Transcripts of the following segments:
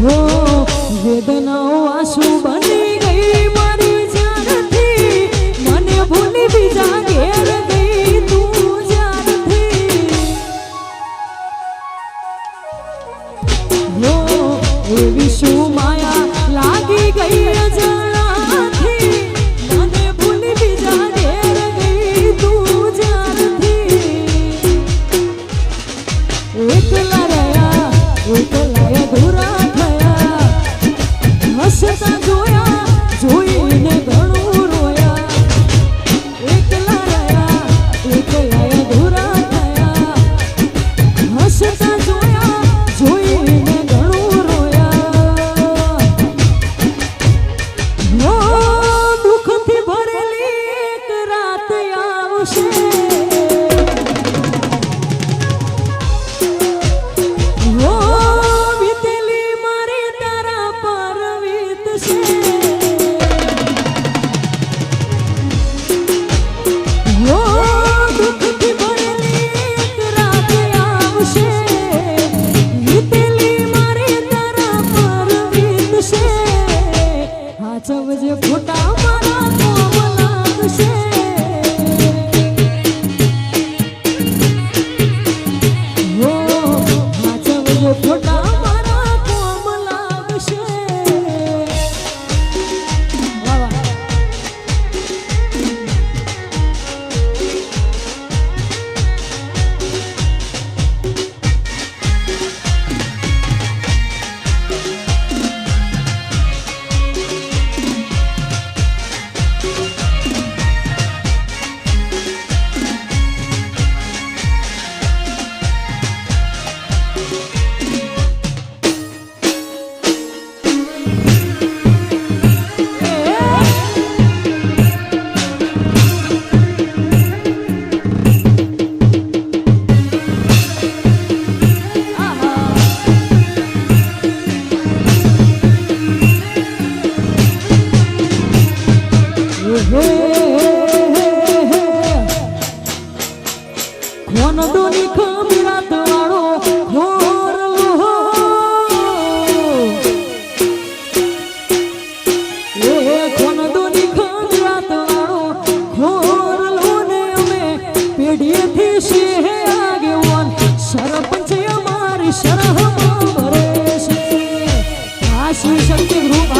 હો વેદનાઓ આંસુ બની ગઈ મારી જાનથી મને ભૂલી બીજા ઘેર ગઈ તું જાનથી હો એવી શું માયા લાગી ગઈ અજાણાથી મને ભૂલી બીજા ઘેર ગઈ તું જાનથી એકલા રહ્યા એકલા અધૂરા થયા હસતા જોયા જોઈને ઘણું રોયા એકલા રહ્યા એકલા અધૂરા થયા હસતા જોયા જોઈને ઘણું રોયા હો દુઃખથી ભરેલી એક રાત આવશે જે ફોટા મારા કોમ લાગશે હો હાચવ જે ફોટા મારા કોમ લાગશે વાહ વાહ કોન દોની ખમીરાત વાળો ખોરલો કોન દોની ખમીરાત વાળો ખોરલો ને અમે પેઢીએથી શેહ આગેવાન સરપંચ અમારી શરહમાં ભરે છે આ શિવ શક્તિ ગ્રુપ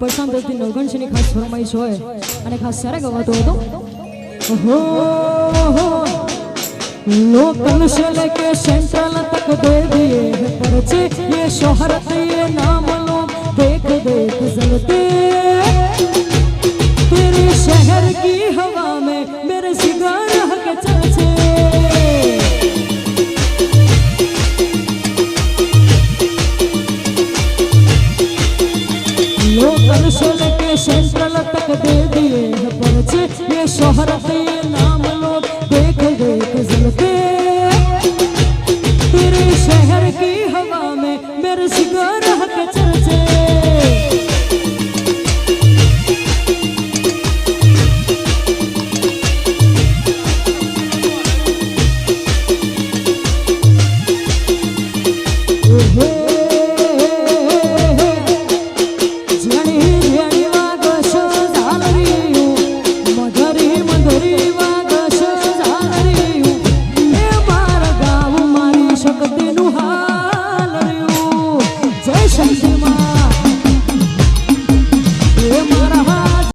પ્રશાંતથી નવગણસિંહની ખાસ ફરમાઈશ હોય અને ખાસ સારા ગવાતો હતો हो लोकल से लेके सेंट्रल तक दे दिए हैं पर्चे ये शोहरत ये नाम लोग देख देख जलते तेरे शहर की हवा में मेरे सिगार के चर्चे लोकल से लेके सेंट्रल तक दे दिए हैं पर्चे ये शोहरत ये नाम लोग देख देख जलते तेरे शहर की हवा में मेरे सिगार के चर्चे Shakti